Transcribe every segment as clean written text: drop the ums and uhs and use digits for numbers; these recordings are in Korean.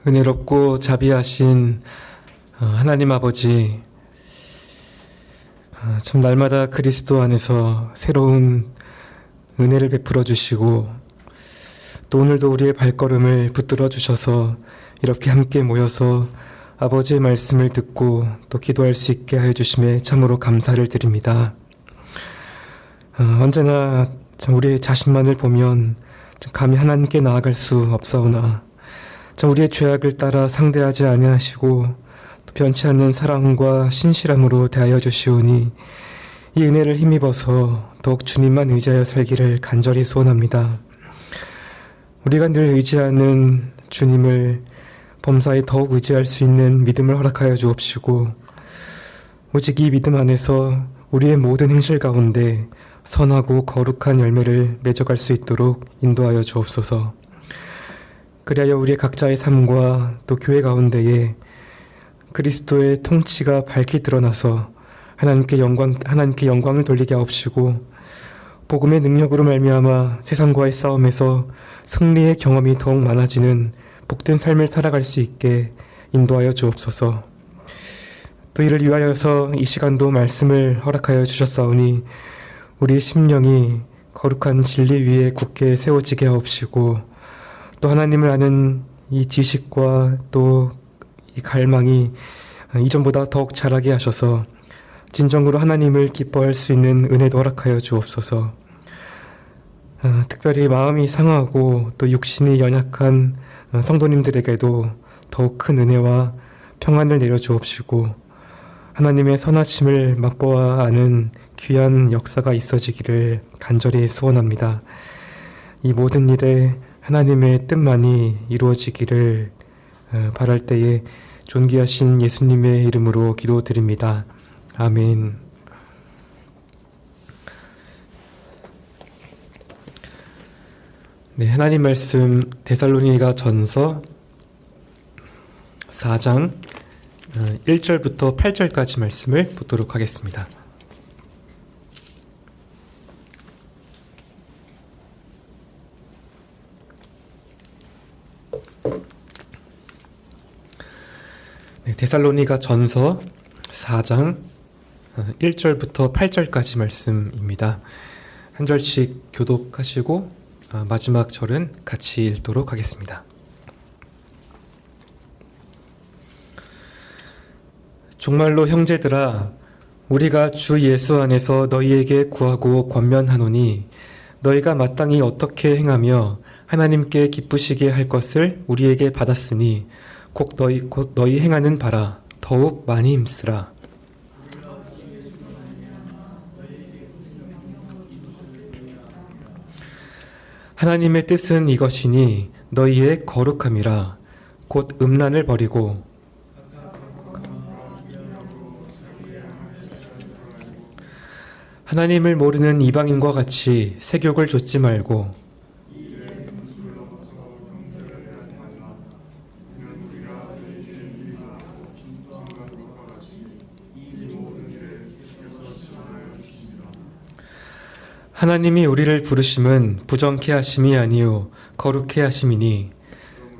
은혜롭고 자비하신 하나님 아버지, 참 날마다 그리스도 안에서 새로운 은혜를 베풀어 주시고 또 오늘도 우리의 발걸음을 붙들어 주셔서 이렇게 함께 모여서 아버지의 말씀을 듣고 또 기도할 수 있게 하여 주심에 참으로 감사를 드립니다. 언제나 참 우리의 자신만을 보면 참 감히 하나님께 나아갈 수 없사오나 참 우리의 죄악을 따라 상대하지 아니하시고 또 변치 않는 사랑과 신실함으로 대하여 주시오니 이 은혜를 힘입어서 더욱 주님만 의지하여 살기를 간절히 소원합니다. 우리가 늘 의지하는 주님을 범사에 더욱 의지할 수 있는 믿음을 허락하여 주옵시고 오직 이 믿음 안에서 우리의 모든 행실 가운데 선하고 거룩한 열매를 맺어갈 수 있도록 인도하여 주옵소서. 그리하여 우리의 각자의 삶과 또 교회 가운데에 그리스도의 통치가 밝히 드러나서 하나님께 영광을 돌리게 하옵시고 복음의 능력으로 말미암아 세상과의 싸움에서 승리의 경험이 더욱 많아지는 복된 삶을 살아갈 수 있게 인도하여 주옵소서. 또 이를 위하여서 이 시간도 말씀을 허락하여 주셨사오니 우리 심령이 거룩한 진리 위에 굳게 세워지게 하옵시고 또 하나님을 아는 이 지식과 또 이 갈망이 이전보다 더욱 자라게 하셔서 진정으로 하나님을 기뻐할 수 있는 은혜도 허락하여 주옵소서. 특별히 마음이 상하고 또 육신이 연약한 성도님들에게도 더욱 큰 은혜와 평안을 내려주옵시고 하나님의 선하심을 맛보아 아는 귀한 역사가 있어지기를 간절히 소원합니다. 이 모든 일에 하나님의 뜻만이 이루어지기를 바랄 때에 존귀하신 예수님의 이름으로 기도드립니다. 아멘. 네, 하나님 말씀 데살로니가 전서 4장 1절부터 8절까지 말씀을 보도록 하겠습니다. 네, 데살로니가 전서 4장 1절부터 8절까지 말씀입니다. 한 절씩 교독하시고 마지막 절은 같이 읽도록 하겠습니다. 정말로 형제들아, 우리가 주 예수 안에서 너희에게 구하고 권면하노니 너희가 마땅히 어떻게 행하며 하나님께 기쁘시게 할 것을 우리에게 받았으니 곧 너희 행하는 바라 더욱 많이 힘쓰라. 하나님의 뜻은 이것이니 너희의 거룩함이라. 곧 음란을 버리고 하나님을 모르는 이방인과 같이 세욕을 좇지 말고 하나님이 우리를 부르심은 부정케 하심이 아니요 거룩케 하심이니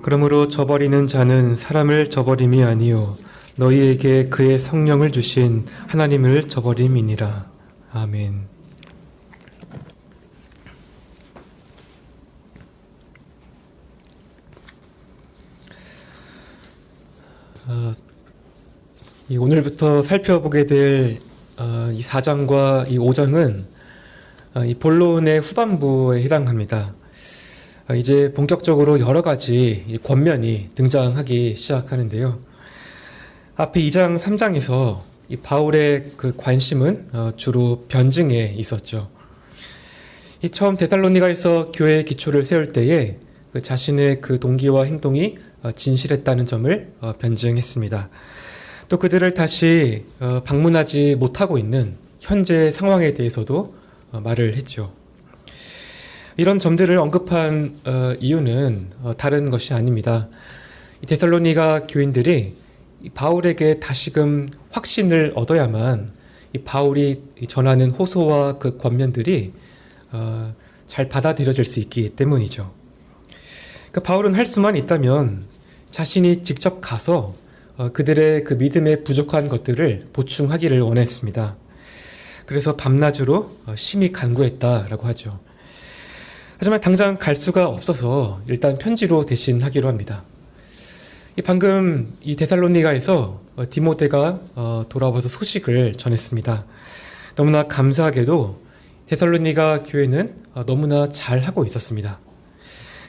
그러므로 저버리는 자는 사람을 저버림이 아니요 너희에게 그의 성령을 주신 하나님을 저버림이니라. 아멘. 오늘부터 살펴보게 될 이 4장과 이 5장은 이 본론의 후반부에 해당합니다. 이제 본격적으로 여러 가지 권면이 등장하기 시작하는데요. 앞에 2장, 3장에서 이 바울의 그 관심은 주로 변증에 있었죠. 이 처음 데살로니가에서 교회의 기초를 세울 때에 그 자신의 그 동기와 행동이 진실했다는 점을 변증했습니다. 또 그들을 다시 방문하지 못하고 있는 현재 상황에 대해서도 말을 했죠. 이런 점들을 언급한 이유는 다른 것이 아닙니다. 이 데살로니가 교인들이 이 바울에게 다시금 확신을 얻어야만 이 바울이 전하는 호소와 그 권면들이 잘 받아들여질 수 있기 때문이죠. 그러니까 바울은 할 수만 있다면 자신이 직접 가서 그들의 그 믿음에 부족한 것들을 보충하기를 원했습니다. 그래서 밤낮으로 심히 간구했다라고 하죠. 하지만 당장 갈 수가 없어서 일단 편지로 대신 하기로 합니다. 방금 이 데살로니가에서 디모데가 돌아와서 소식을 전했습니다. 너무나 감사하게도 데살로니가 교회는 너무나 잘하고 있었습니다.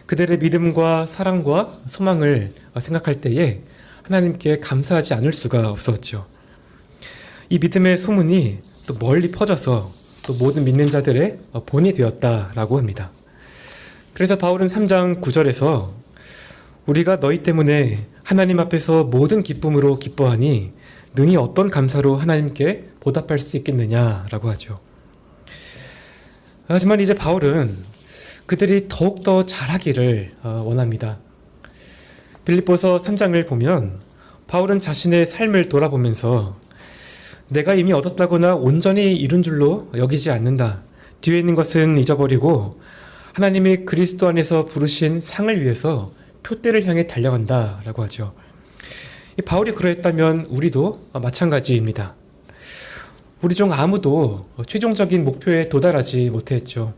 그들의 믿음과 사랑과 소망을 생각할 때에 하나님께 감사하지 않을 수가 없었죠. 이 믿음의 소문이 또 멀리 퍼져서 또 모든 믿는 자들의 본이 되었다라고 합니다. 그래서 바울은 3장 9절에서 우리가 너희 때문에 하나님 앞에서 모든 기쁨으로 기뻐하니 능히 어떤 감사로 하나님께 보답할 수 있겠느냐라고 하죠. 하지만 이제 바울은 그들이 더욱더 잘하기를 원합니다. 빌립보서 3장을 보면 바울은 자신의 삶을 돌아보면서 내가 이미 얻었다거나 온전히 이룬 줄로 여기지 않는다. 뒤에 있는 것은 잊어버리고 하나님이 그리스도 안에서 부르신 상을 위해서 표대를 향해 달려간다 라고 하죠. 바울이 그러했다면 우리도 마찬가지입니다. 우리 중 아무도 최종적인 목표에 도달하지 못했죠.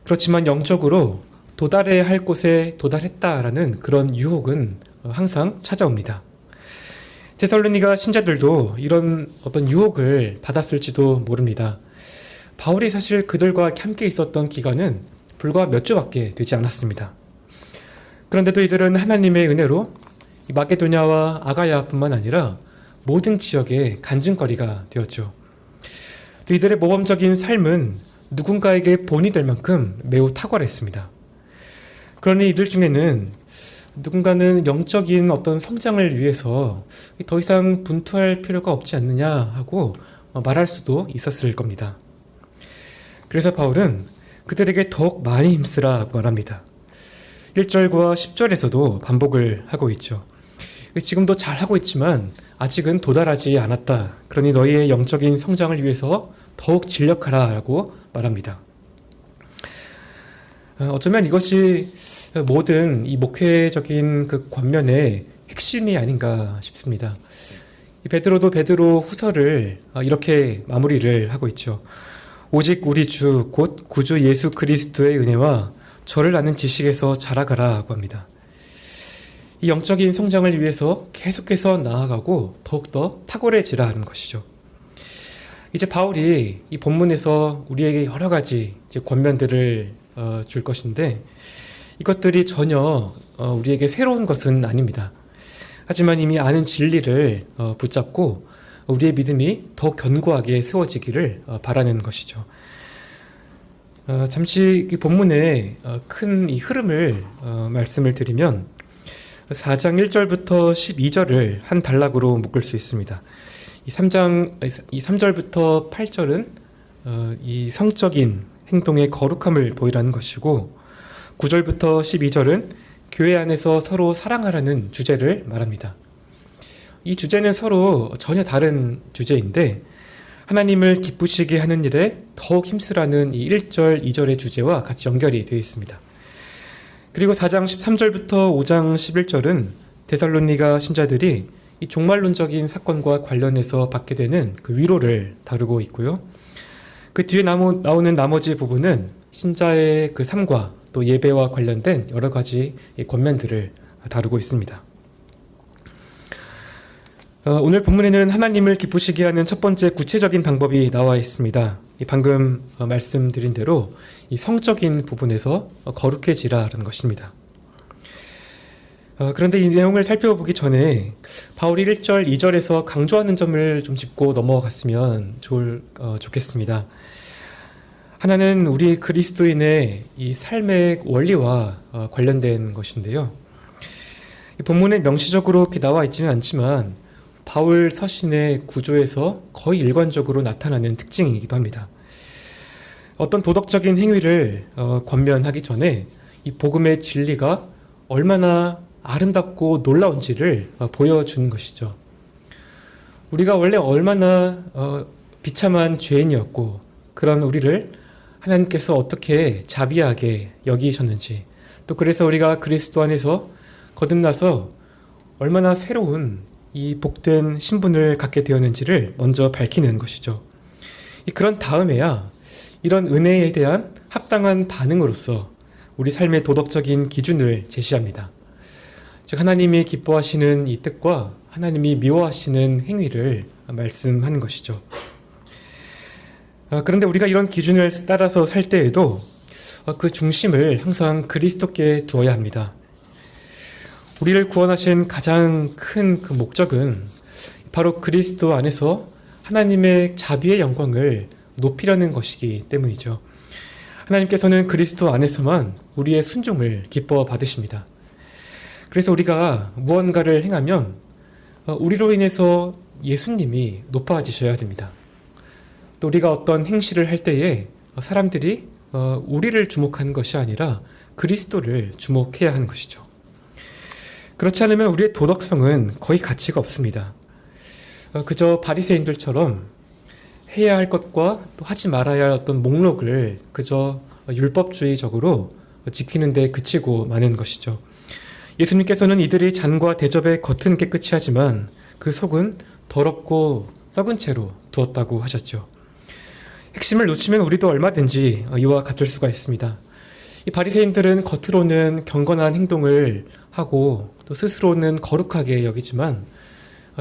그렇지만 영적으로 도달해야 할 곳에 도달했다라는 그런 유혹은 항상 찾아옵니다. 데살로니가 신자들도 이런 어떤 유혹을 받았을지도 모릅니다. 바울이 사실 그들과 함께 있었던 기간은 불과 몇 주밖에 되지 않았습니다. 그런데도 이들은 하나님의 은혜로 마게도냐와 아가야뿐만 아니라 모든 지역의 간증거리가 되었죠. 또 이들의 모범적인 삶은 누군가에게 본이 될 만큼 매우 탁월했습니다. 그러니 이들 중에는 누군가는 영적인 어떤 성장을 위해서 더 이상 분투할 필요가 없지 않느냐 하고 말할 수도 있었을 겁니다. 그래서 바울은 그들에게 더욱 많이 힘쓰라 말합니다. 1절과 10절에서도 반복을 하고 있죠. 지금도 잘하고 있지만 아직은 도달하지 않았다. 그러니 너희의 영적인 성장을 위해서 더욱 진력하라 라고 말합니다. 어쩌면 이것이 모든 이 목회적인 그 권면의 핵심이 아닌가 싶습니다. 베드로도 베드로 후서를 이렇게 마무리를 하고 있죠. 오직 우리 주 곧 구주 예수 그리스도의 은혜와 저를 아는 지식에서 자라가라고 합니다. 이 영적인 성장을 위해서 계속해서 나아가고 더욱더 탁월해지라 하는 것이죠. 이제 바울이 이 본문에서 우리에게 여러 가지 이제 권면들을 줄 것인데 이것들이 전혀 우리에게 새로운 것은 아닙니다. 하지만 이미 아는 진리를 붙잡고 우리의 믿음이 더 견고하게 세워지기를 바라는 것이죠. 잠시 이 본문의 큰 이 흐름을 말씀을 드리면 4장 1절부터 12절을 한 단락으로 묶을 수 있습니다. 이 3절부터 8절은 이 성적인 행동의 거룩함을 보이라는 것이고 9절부터 12절은 교회 안에서 서로 사랑하라는 주제를 말합니다. 이 주제는 서로 전혀 다른 주제인데 하나님을 기쁘시게 하는 일에 더욱 힘쓰라는 이 1절, 2절의 주제와 같이 연결이 되어 있습니다. 그리고 4장 13절부터 5장 11절은 데살로니가 신자들이 이 종말론적인 사건과 관련해서 받게 되는 그 위로를 다루고 있고요. 그 뒤에 나오는 나머지 부분은 신자의 그 삶과 또 예배와 관련된 여러 가지 권면들을 다루고 있습니다. 오늘 본문에는 하나님을 기쁘시게 하는 첫 번째 구체적인 방법이 나와 있습니다. 방금 말씀드린 대로 이 성적인 부분에서 거룩해지라는 것입니다. 그런데 이 내용을 살펴보기 전에 바울이 1절, 2절에서 강조하는 점을 좀 짚고 넘어갔으면 좋겠습니다. 하나는 우리 그리스도인의 이 삶의 원리와 관련된 것인데요. 이 본문에 명시적으로 이렇게 나와 있지는 않지만 바울 서신의 구조에서 거의 일관적으로 나타나는 특징이기도 합니다. 어떤 도덕적인 행위를 권면하기 전에 이 복음의 진리가 얼마나 아름답고 놀라운지를 보여주는 것이죠. 우리가 원래 얼마나 비참한 죄인이었고 그런 우리를 하나님께서 어떻게 자비하게 여기셨는지 또 그래서 우리가 그리스도 안에서 거듭나서 얼마나 새로운 이 복된 신분을 갖게 되었는지를 먼저 밝히는 것이죠. 그런 다음에야 이런 은혜에 대한 합당한 반응으로서 우리 삶의 도덕적인 기준을 제시합니다. 즉 하나님이 기뻐하시는 이 뜻과 하나님이 미워하시는 행위를 말씀하는 것이죠. 그런데 우리가 이런 기준을 따라서 살 때에도 그 중심을 항상 그리스도께 두어야 합니다. 우리를 구원하신 가장 큰 그 목적은 바로 그리스도 안에서 하나님의 자비의 영광을 높이려는 것이기 때문이죠. 하나님께서는 그리스도 안에서만 우리의 순종을 기뻐 받으십니다. 그래서 우리가 무언가를 행하면 우리로 인해서 예수님이 높아지셔야 됩니다. 또 우리가 어떤 행실을 할 때에 사람들이 우리를 주목하는 것이 아니라 그리스도를 주목해야 하는 것이죠. 그렇지 않으면 우리의 도덕성은 거의 가치가 없습니다. 그저 바리새인들처럼 해야 할 것과 또 하지 말아야 할 어떤 목록을 그저 율법주의적으로 지키는 데 그치고 마는 것이죠. 예수님께서는 이들이 잔과 대접의 겉은 깨끗이 하지만 그 속은 더럽고 썩은 채로 두었다고 하셨죠. 핵심을 놓치면 우리도 얼마든지 이와 같을 수가 있습니다. 이 바리새인들은 겉으로는 경건한 행동을 하고 또 스스로는 거룩하게 여기지만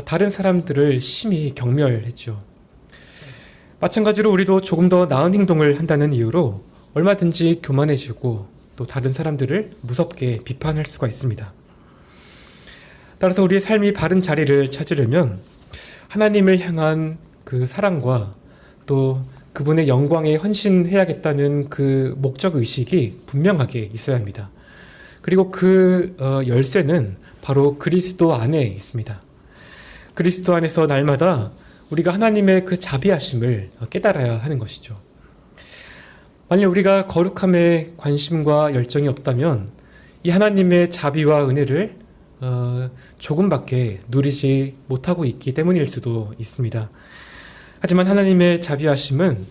다른 사람들을 심히 경멸했죠. 마찬가지로 우리도 조금 더 나은 행동을 한다는 이유로 얼마든지 교만해지고 또 다른 사람들을 무섭게 비판할 수가 있습니다. 따라서 우리의 삶이 바른 자리를 찾으려면 하나님을 향한 그 사랑과 또 그분의 영광에 헌신해야겠다는 그 목적의식이 분명하게 있어야 합니다. 그리고 그 열쇠는 바로 그리스도 안에 있습니다. 그리스도 안에서 날마다 우리가 하나님의 그 자비하심을 깨달아야 하는 것이죠. 만약 우리가 거룩함에 관심과 열정이 없다면 이 하나님의 자비와 은혜를 조금밖에 누리지 못하고 있기 때문일 수도 있습니다. 하지만 하나님의 자비하심은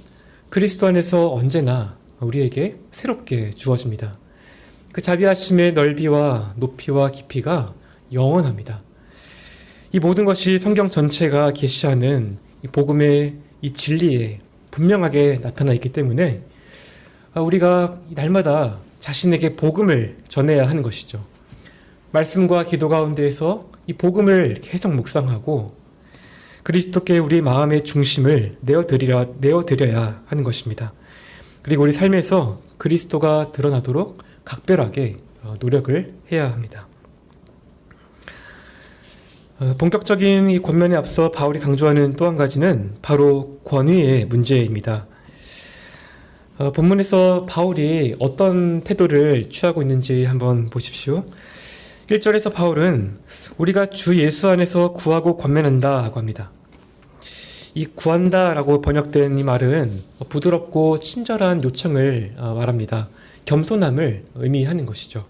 그리스도 안에서 언제나 우리에게 새롭게 주어집니다. 그 자비하심의 넓이와 높이와 깊이가 영원합니다. 이 모든 것이 성경 전체가 계시하는 이 복음의 이 진리에 분명하게 나타나 있기 때문에 우리가 날마다 자신에게 복음을 전해야 하는 것이죠. 말씀과 기도 가운데에서 이 복음을 계속 묵상하고 그리스도께 우리 마음의 중심을 내어드려야 하는 것입니다. 그리고 우리 삶에서 그리스도가 드러나도록 각별하게 노력을 해야 합니다. 본격적인 이 권면에 앞서 바울이 강조하는 또 한 가지는 바로 권위의 문제입니다. 본문에서 바울이 어떤 태도를 취하고 있는지 한번 보십시오. 1절에서 바울은 우리가 주 예수 안에서 구하고 권면한다고 합니다. 이 구한다라고 번역된 이 말은 부드럽고 친절한 요청을 말합니다. 겸손함을 의미하는 것이죠.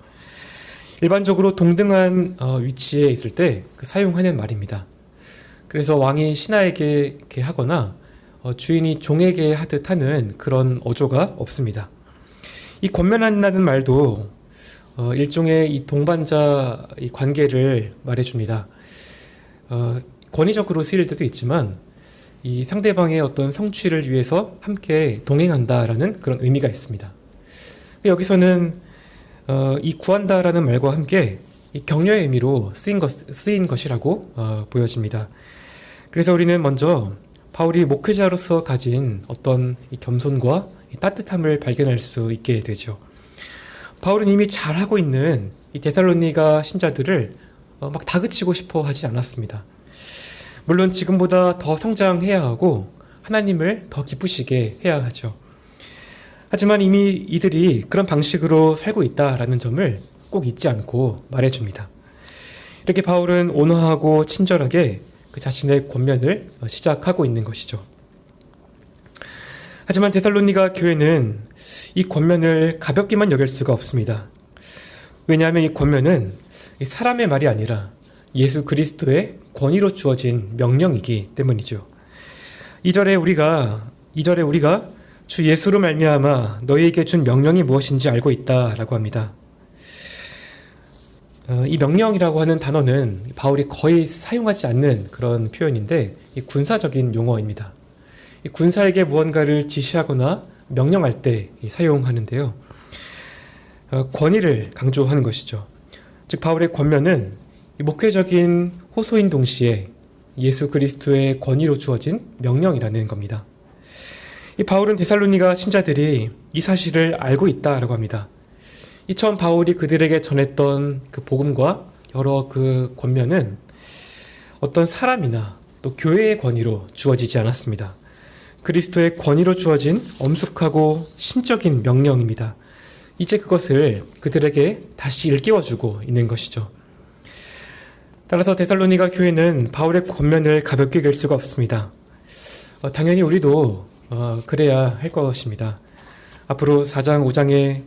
일반적으로 동등한 위치에 있을 때 사용하는 말입니다. 그래서 왕이 신하에게 이렇게 하거나 주인이 종에게 하듯 하는 그런 어조가 없습니다. 이 권면한다는 말도 일종의 이 동반자 이 관계를 말해줍니다. 권위적으로 쓰일 때도 있지만 이 상대방의 어떤 성취를 위해서 함께 동행한다라는 그런 의미가 있습니다. 여기서는 이 구한다라는 말과 함께 이 격려의 의미로 쓰인 것이라고 보여집니다. 그래서 우리는 먼저 바울이 목회자로서 가진 어떤 이 겸손과 이 따뜻함을 발견할 수 있게 되죠. 바울은 이미 잘하고 있는 이 데살로니가 신자들을 막 다그치고 싶어 하지 않았습니다. 물론 지금보다 더 성장해야 하고 하나님을 더 기쁘시게 해야 하죠. 하지만 이미 이들이 그런 방식으로 살고 있다라는 점을 꼭 잊지 않고 말해줍니다. 이렇게 바울은 온화하고 친절하게 그 자신의 권면을 시작하고 있는 것이죠. 하지만 데살로니가 교회는 이 권면을 가볍게만 여길 수가 없습니다. 왜냐하면 이 권면은 사람의 말이 아니라 예수 그리스도의 권위로 주어진 명령이기 때문이죠. 2절에 우리가 주 예수로 말미암아 너희에게 준 명령이 무엇인지 알고 있다라고 합니다. 이 명령이라고 하는 단어는 바울이 거의 사용하지 않는 그런 표현인데 이 군사적인 용어입니다. 이 군사에게 무언가를 지시하거나 명령할 때 사용하는데요. 권위를 강조하는 것이죠. 즉 바울의 권면은 목회적인 호소인 동시에 예수 그리스도의 권위로 주어진 명령이라는 겁니다. 이 바울은 데살로니가 신자들이 이 사실을 알고 있다라고 합니다. 이 처음 바울이 그들에게 전했던 그 복음과 여러 그 권면은 어떤 사람이나 또 교회의 권위로 주어지지 않았습니다. 그리스도의 권위로 주어진 엄숙하고 신적인 명령입니다. 이제 그것을 그들에게 다시 일깨워주고 있는 것이죠. 따라서 데살로니가 교회는 바울의 권면을 가볍게 길 수가 없습니다. 당연히 우리도 그래야 할 것입니다. 앞으로 4장, 5장에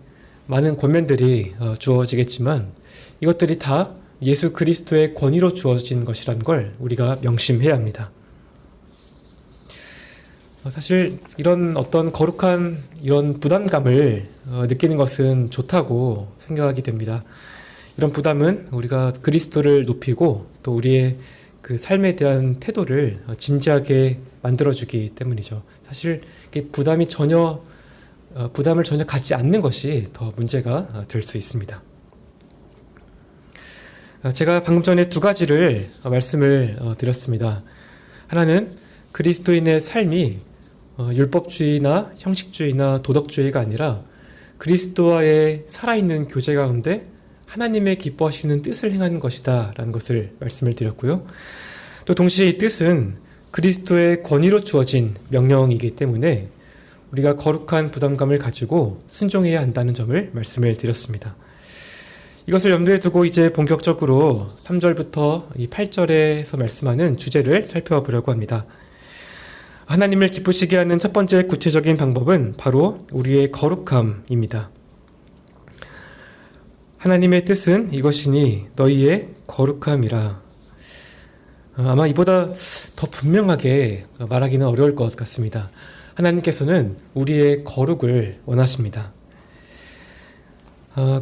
많은 권면들이 주어지겠지만 이것들이 다 예수 그리스도의 권위로 주어진 것이라는 걸 우리가 명심해야 합니다. 사실 이런 어떤 거룩한 이런 부담감을 느끼는 것은 좋다고 생각하게 됩니다. 이런 부담은 우리가 그리스도를 높이고 또 우리의 그 삶에 대한 태도를 진지하게 만들어주기 때문이죠. 사실 부담을 전혀 갖지 않는 것이 더 문제가 될 수 있습니다. 제가 방금 전에 두 가지를 말씀을 드렸습니다. 하나는 그리스도인의 삶이 율법주의나 형식주의나 도덕주의가 아니라 그리스도와의 살아있는 교제 가운데 하나님의 기뻐하시는 뜻을 행하는 것이다 라는 것을 말씀을 드렸고요. 또 동시에 이 뜻은 그리스도의 권위로 주어진 명령이기 때문에 우리가 거룩한 부담감을 가지고 순종해야 한다는 점을 말씀을 드렸습니다. 이것을 염두에 두고 이제 본격적으로 3절부터 이 8절에서 말씀하는 주제를 살펴보려고 합니다. 하나님을 기쁘시게 하는 첫 번째 구체적인 방법은 바로 우리의 거룩함입니다. 하나님의 뜻은 이것이니 너희의 거룩함이라. 아마 이보다 더 분명하게 말하기는 어려울 것 같습니다. 하나님께서는 우리의 거룩을 원하십니다.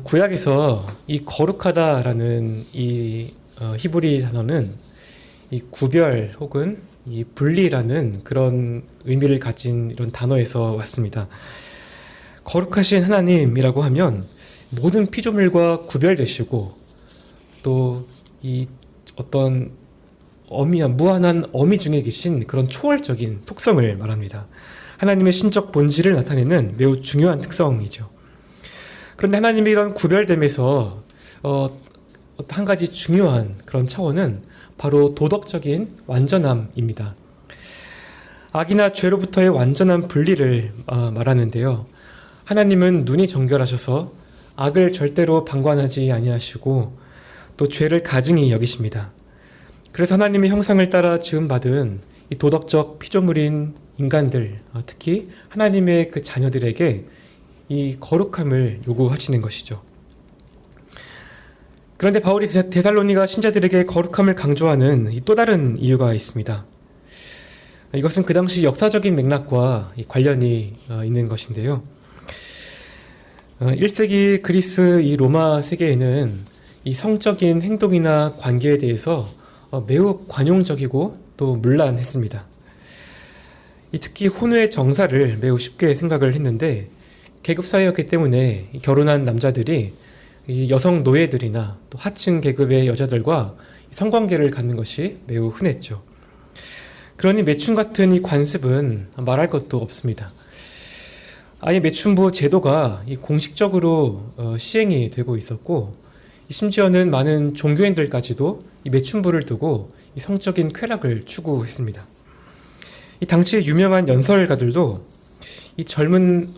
구약에서 이 거룩하다라는 이 히브리 단어는 이 구별 혹은 이 분리라는 그런 의미를 가진 이런 단어에서 왔습니다. 거룩하신 하나님이라고 하면 모든 피조물과 구별되시고 또 이 어떤 무한한 어미 중에 계신 그런 초월적인 속성을 말합니다. 하나님의 신적 본질을 나타내는 매우 중요한 특성이죠. 그런데 하나님의 이런 구별됨에서 한 가지 중요한 그런 차원은 바로 도덕적인 완전함입니다. 악이나 죄로부터의 완전한 분리를 말하는데요. 하나님은 눈이 정결하셔서 악을 절대로 방관하지 아니하시고 또 죄를 가증히 여기십니다. 그래서 하나님의 형상을 따라 지음받은 이 도덕적 피조물인 인간들, 특히 하나님의 그 자녀들에게 이 거룩함을 요구하시는 것이죠. 그런데 바울이 데살로니가 신자들에게 거룩함을 강조하는 또 다른 이유가 있습니다. 이것은 그 당시 역사적인 맥락과 관련이 있는 것인데요. 1세기 그리스 이 로마 세계에는 이 성적인 행동이나 관계에 대해서 매우 관용적이고 또 문란했습니다. 특히 혼외 정사를 매우 쉽게 생각을 했는데 계급사회였기 때문에 결혼한 남자들이 이 여성 노예들이나 또 하층 계급의 여자들과 성관계를 갖는 것이 매우 흔했죠. 그러니 매춘 같은 이 관습은 말할 것도 없습니다. 아예 매춘부 제도가 공식적으로 시행이 되고 있었고 심지어는 많은 종교인들까지도 이 매춘부를 두고 이 성적인 쾌락을 추구했습니다. 이 당시의 유명한 연설가들도 이 젊은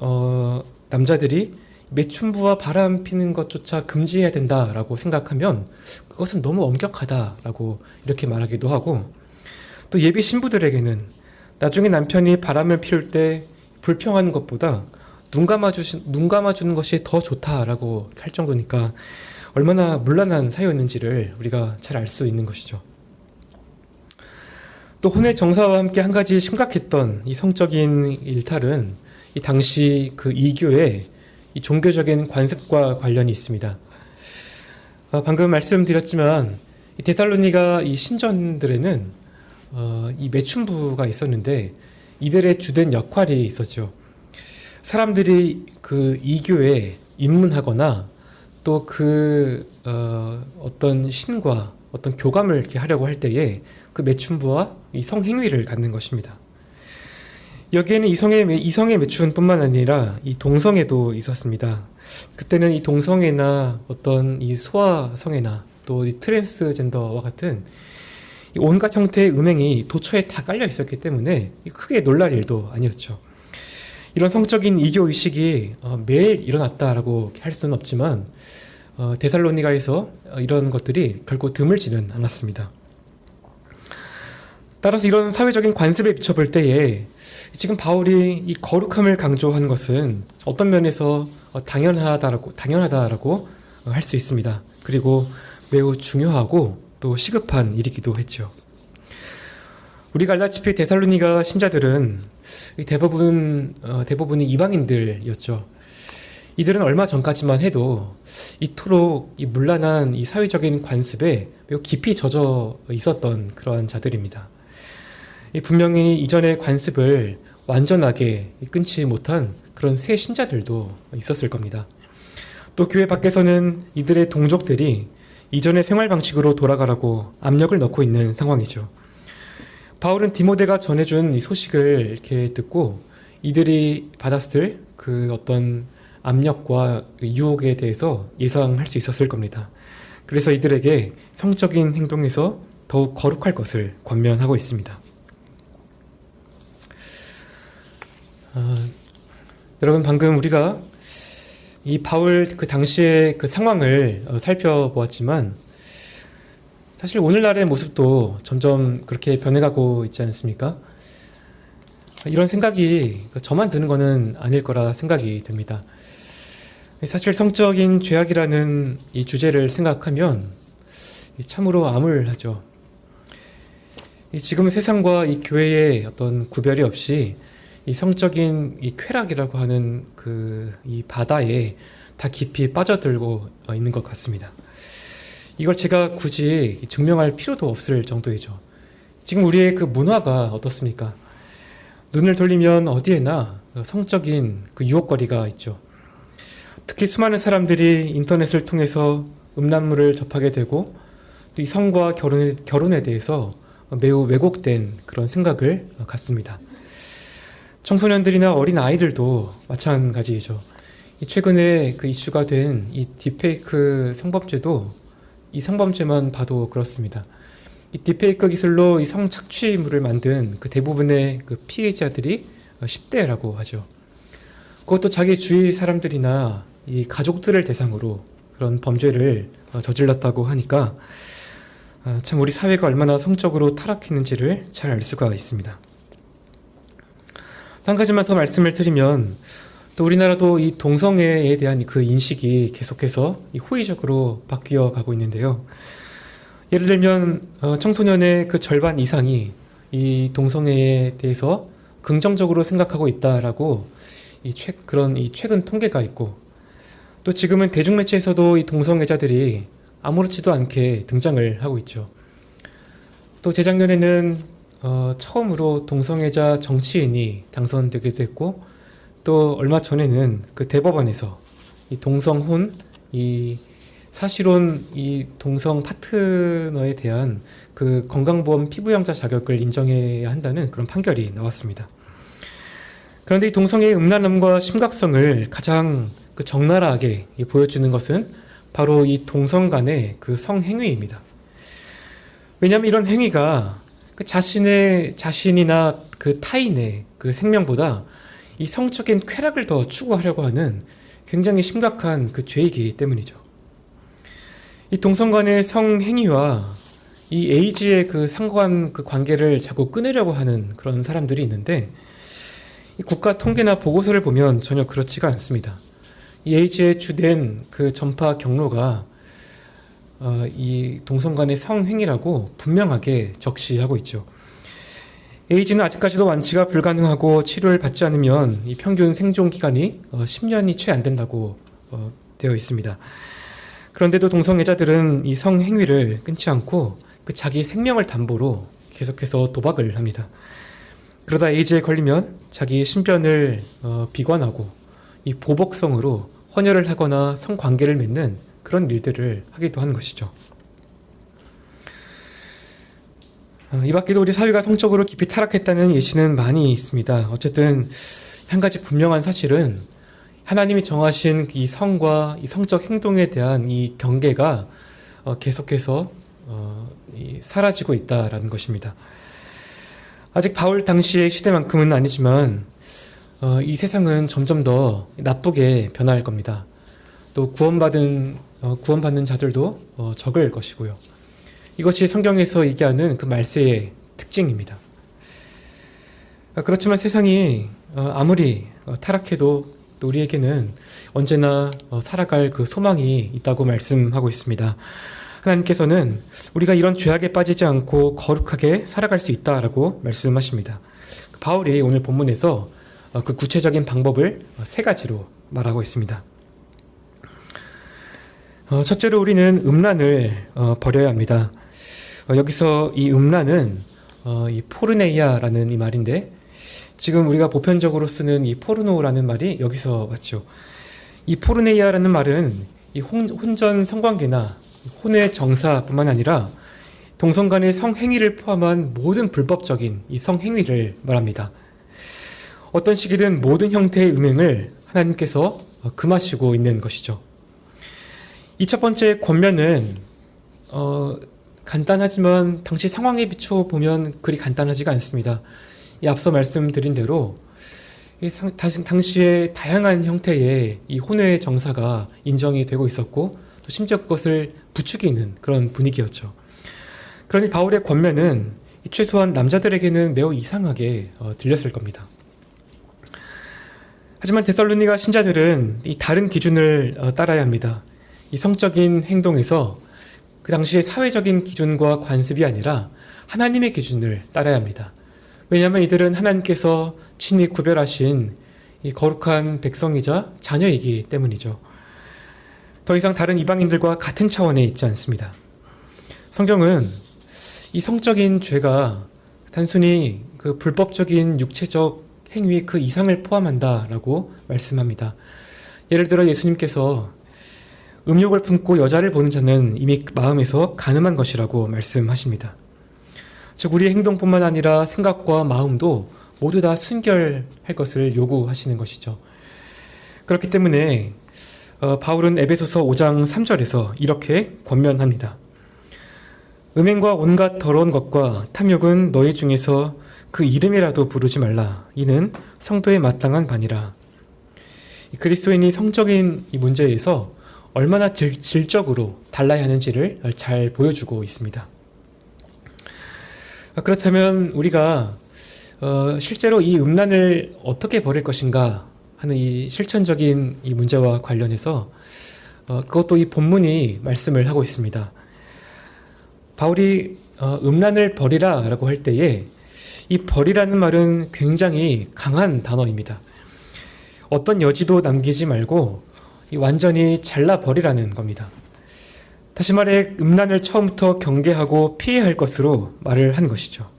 남자들이 매춘부와 바람 피는 것조차 금지해야 된다라고 생각하면 그것은 너무 엄격하다라고 이렇게 말하기도 하고 또 예비 신부들에게는 나중에 남편이 바람을 피울 때 불평하는 것보다 눈 감아주는 것이 더 좋다라고 할 정도니까 얼마나 문란한 사유였는지를 우리가 잘 알 수 있는 것이죠. 또 혼외 정사와 함께 한 가지 심각했던 이 성적인 일탈은 이 당시 그 이교의 이 종교적인 관습과 관련이 있습니다. 방금 말씀드렸지만 이 데살로니가 이 신전들에는 이 매춘부가 있었는데 이들의 주된 역할이 있었죠. 사람들이 그 이교에 입문하거나 또 어떤 신과 어떤 교감을 이렇게 하려고 할 때에 그 매춘부와 이 성행위를 갖는 것입니다. 여기에는 이성의 매춘뿐만 아니라 이 동성애도 있었습니다. 그때는 이 동성애나 어떤 이 소아성애나 또 이 트랜스젠더와 같은 이 온갖 형태의 음행이 도처에 다 깔려 있었기 때문에 크게 놀랄 일도 아니었죠. 이런 성적인 이교 의식이 매일 일어났다라고 할 수는 없지만 데살로니가에서 이런 것들이 결코 드물지는 않았습니다. 따라서 이런 사회적인 관습에 비춰볼 때에 지금 바울이 이 거룩함을 강조한 것은 어떤 면에서 당연하다라고 할 수 있습니다. 그리고 매우 중요하고 또 시급한 일이기도 했죠. 우리가 알다시피 데살로니가 신자들은 대부분이 이방인들이었죠. 이들은 얼마 전까지만 해도 이토록 이 문란한 이 사회적인 관습에 매우 깊이 젖어 있었던 그러한 자들입니다. 분명히 이전의 관습을 완전하게 끊지 못한 그런 새 신자들도 있었을 겁니다. 또 교회 밖에서는 이들의 동족들이 이전의 생활 방식으로 돌아가라고 압력을 넣고 있는 상황이죠. 바울은 디모데가 전해준 이 소식을 이렇게 듣고 이들이 받았을 그 어떤 압력과 유혹에 대해서 예상할 수 있었을 겁니다. 그래서 이들에게 성적인 행동에서 더욱 거룩할 것을 권면하고 있습니다. 여러분, 방금 우리가 이 바울 그 당시의 그 상황을 살펴보았지만 사실 오늘날의 모습도 점점 그렇게 변해가고 있지 않습니까? 이런 생각이 저만 드는 것은 아닐 거라 생각이 됩니다. 사실 성적인 죄악이라는 이 주제를 생각하면 참으로 암울하죠. 지금의 세상과 이 교회의 어떤 구별이 없이 이 성적인 이 쾌락이라고 하는 이 바다에 다 깊이 빠져들고 있는 것 같습니다. 이걸 제가 굳이 증명할 필요도 없을 정도이죠. 지금 우리의 그 문화가 어떻습니까? 눈을 돌리면 어디에나 성적인 그 유혹거리가 있죠. 특히 수많은 사람들이 인터넷을 통해서 음란물을 접하게 되고 또 이 성과 결혼에 대해서 매우 왜곡된 그런 생각을 갖습니다. 청소년들이나 어린 아이들도 마찬가지이죠. 최근에 그 이슈가 된 이 딥페이크 성범죄도 이 성범죄만 봐도 그렇습니다. 이 딥페이크 기술로 이 성착취물을 만든 그 대부분의 그 피해자들이 10대라고 하죠. 그것도 자기 주위 사람들이나 이 가족들을 대상으로 그런 범죄를 저질렀다고 하니까 참 우리 사회가 얼마나 성적으로 타락했는지를 잘 알 수가 있습니다. 한 가지만 더 말씀을 드리면 또 우리나라도 이 동성애에 대한 그 인식이 계속해서 호의적으로 바뀌어 가고 있는데요. 예를 들면 청소년의 그 절반 이상이 이 동성애에 대해서 긍정적으로 생각하고 있다라고 그런 최근 통계가 있고, 또 지금은 대중매체에서도 이 동성애자들이 아무렇지도 않게 등장을 하고 있죠. 또 재작년에는 처음으로 동성애자 정치인이 당선되기도 했고, 또 얼마 전에는 그 대법원에서 이 동성혼, 이 사실혼 이 동성 파트너에 대한 그 건강보험 피부양자 자격을 인정해야 한다는 그런 판결이 나왔습니다. 그런데 이 동성애의 음란함과 심각성을 가장 그 적나라하게 보여주는 것은 바로 이 동성 간의 그 성행위입니다. 왜냐하면 이런 행위가 그 자신이나 그 타인의 그 생명보다 이 성적인 쾌락을 더 추구하려고 하는 굉장히 심각한 그 죄이기 때문이죠. 이 동성 간의 성행위와 이 에이즈의 그 상관 그 관계를 자꾸 끊으려고 하는 그런 사람들이 있는데, 이 국가 통계나 보고서를 보면 전혀 그렇지가 않습니다. 이 에이즈의 주된 그 전파 경로가 이 동성 간의 성행위라고 분명하게 적시하고 있죠. 에이즈는 아직까지도 완치가 불가능하고 치료를 받지 않으면 이 평균 생존 기간이 10년이 채 안 된다고 되어 있습니다. 그런데도 동성애자들은 이 성행위를 끊지 않고 그 자기 생명을 담보로 계속해서 도박을 합니다. 그러다 에이즈에 걸리면 자기 신변을 비관하고 이 보복성으로 헌혈을 하거나 성관계를 맺는 그런 일들을 하기도 하는 것이죠. 이 밖에도 우리 사회가 성적으로 깊이 타락했다는 예시는 많이 있습니다. 어쨌든 한 가지 분명한 사실은 하나님이 정하신 이 성과 이 성적 행동에 대한 이 경계가 계속해서 사라지고 있다라는 것입니다. 아직 바울 당시의 시대만큼은 아니지만 이 세상은 점점 더 나쁘게 변할 겁니다. 또 구원받는 자들도 적을 것이고요. 이것이 성경에서 얘기하는 그 말세의 특징입니다. 그렇지만 세상이 아무리 타락해도 또 우리에게는 언제나 살아갈 그 소망이 있다고 말씀하고 있습니다. 하나님께서는 우리가 이런 죄악에 빠지지 않고 거룩하게 살아갈 수 있다라고 말씀하십니다. 바울이 오늘 본문에서 그 구체적인 방법을 세 가지로 말하고 있습니다. 첫째로 우리는 음란을 버려야 합니다. 여기서 이 음란은 이 포르네이아라는 이 말인데 지금 우리가 보편적으로 쓰는 이 포르노라는 말이 여기서 왔죠. 이 포르네이아라는 말은 이 혼전 성관계나 혼의 정사뿐만 아니라 동성 간의 성행위를 포함한 모든 불법적인 이 성행위를 말합니다. 어떤 시기든 모든 형태의 음행을 하나님께서 금하시고 있는 것이죠. 이 첫 번째 권면은 간단하지만 당시 상황에 비춰 보면 그리 간단하지가 않습니다. 이 앞서 말씀드린 대로 당시에 다양한 형태의 이 혼외의 정사가 인정이 되고 있었고 또 심지어 그것을 부추기는 그런 분위기였죠. 그러니 바울의 권면은 최소한 남자들에게는 매우 이상하게 들렸을 겁니다. 하지만 데살로니가 신자들은 이 다른 기준을 따라야 합니다. 이 성적인 행동에서 그 당시의 사회적인 기준과 관습이 아니라 하나님의 기준을 따라야 합니다. 왜냐하면 이들은 하나님께서 친히 구별하신 이 거룩한 백성이자 자녀이기 때문이죠. 더 이상 다른 이방인들과 같은 차원에 있지 않습니다. 성경은 이 성적인 죄가 단순히 그 불법적인 육체적 행위 그 이상을 포함한다라고 말씀합니다. 예를 들어 예수님께서 음욕을 품고 여자를 보는 자는 이미 마음에서 간음한 것이라고 말씀하십니다. 즉 우리의 행동뿐만 아니라 생각과 마음도 모두 다 순결할 것을 요구하시는 것이죠. 그렇기 때문에 바울은 에베소서 5장 3절에서 이렇게 권면합니다. 음행과 온갖 더러운 것과 탐욕은 너희 중에서 그 이름이라도 부르지 말라. 이는 성도에 마땅한 바니라. 그리스도인이 성적인 이 문제에서 얼마나 질적으로 달라야 하는지를 잘 보여주고 있습니다. 그렇다면 우리가 실제로 이 음란을 어떻게 버릴 것인가 하는 이 실천적인 이 문제와 관련해서 그것도 이 본문이 말씀을 하고 있습니다. 바울이 음란을 버리라 라고 할 때에 이 버리라는 말은 굉장히 강한 단어입니다. 어떤 여지도 남기지 말고 완전히 잘라버리라는 겁니다. 다시 말해 음란을 처음부터 경계하고 피해야 할 것으로 말을 한 것이죠.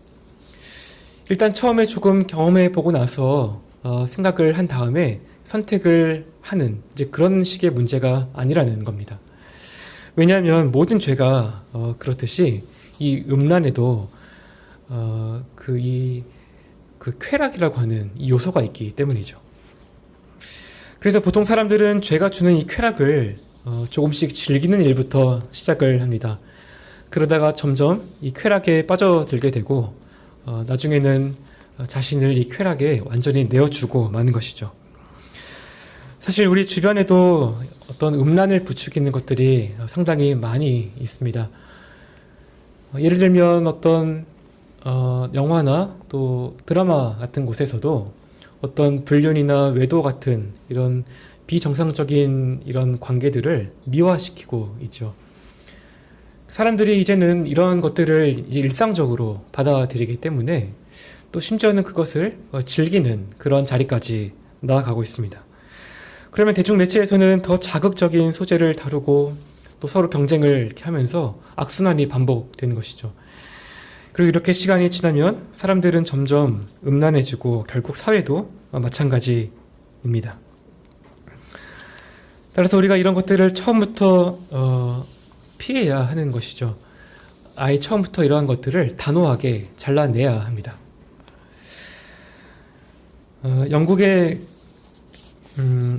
일단 처음에 조금 경험해 보고 나서 생각을 한 다음에 선택을 하는 이제 그런 식의 문제가 아니라는 겁니다. 왜냐하면 모든 죄가 그렇듯이 이 음란에도 그 쾌락이라고 하는 이 요소가 있기 때문이죠. 그래서 보통 사람들은 죄가 주는 이 쾌락을 조금씩 즐기는 일부터 시작을 합니다. 그러다가 점점 이 쾌락에 빠져들게 되고 나중에는 자신을 이 쾌락에 완전히 내어주고 마는 것이죠. 사실 우리 주변에도 어떤 음란을 부추기는 것들이 상당히 많이 있습니다. 예를 들면 어떤 영화나 또 드라마 같은 곳에서도 어떤 불륜이나 외도 같은 이런 비정상적인 이런 관계들을 미화시키고 있죠. 사람들이 이제는 이러한 것들을 이제 일상적으로 받아들이기 때문에 또 심지어는 그것을 즐기는 그런 자리까지 나아가고 있습니다. 그러면 대중매체에서는 더 자극적인 소재를 다루고 또 서로 경쟁을 이렇게 하면서 악순환이 반복되는 것이죠. 그리고 이렇게 시간이 지나면 사람들은 점점 음란해지고 결국 사회도 마찬가지입니다. 따라서 우리가 이런 것들을 처음부터 피해야 하는 것이죠. 아예 처음부터 이러한 것들을 단호하게 잘라내야 합니다. 영국의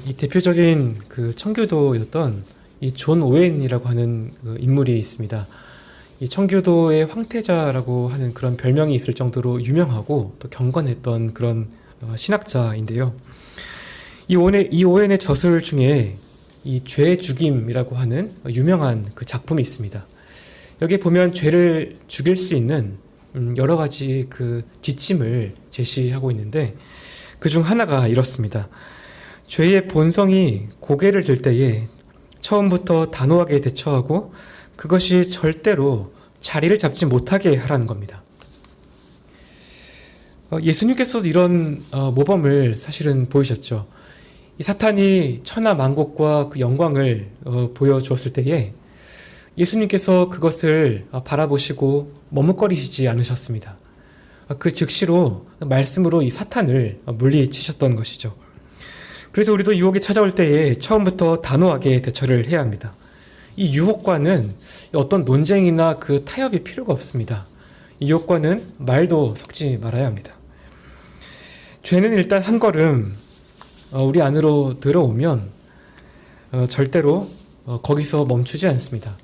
이 대표적인 그 청교도였던 이 존 오웬이라고 하는 그 인물이 있습니다. 이 청교도의 황태자라고 하는 그런 별명이 있을 정도로 유명하고 또 경건했던 그런 신학자인데요. 이 오웬의 저술 중에 이 죄 죽임이라고 하는 유명한 그 작품이 있습니다. 여기에 보면 죄를 죽일 수 있는 여러 가지 그 지침을 제시하고 있는데 그 중 하나가 이렇습니다. 죄의 본성이 고개를 들 때에 처음부터 단호하게 대처하고 그것이 절대로 자리를 잡지 못하게 하라는 겁니다. 예수님께서도 이런 모범을 사실은 보이셨죠. 이 사탄이 천하 만국과 그 영광을 보여주었을 때에 예수님께서 그것을 바라보시고 머뭇거리시지 않으셨습니다. 그 즉시로 말씀으로 이 사탄을 물리치셨던 것이죠. 그래서 우리도 유혹이 찾아올 때에 처음부터 단호하게 대처를 해야 합니다. 이 유혹과는 어떤 논쟁이나 그 타협이 필요가 없습니다. 이 유혹과는 말도 섞지 말아야 합니다. 죄는 일단 한 걸음 우리 안으로 들어오면 절대로 거기서 멈추지 않습니다.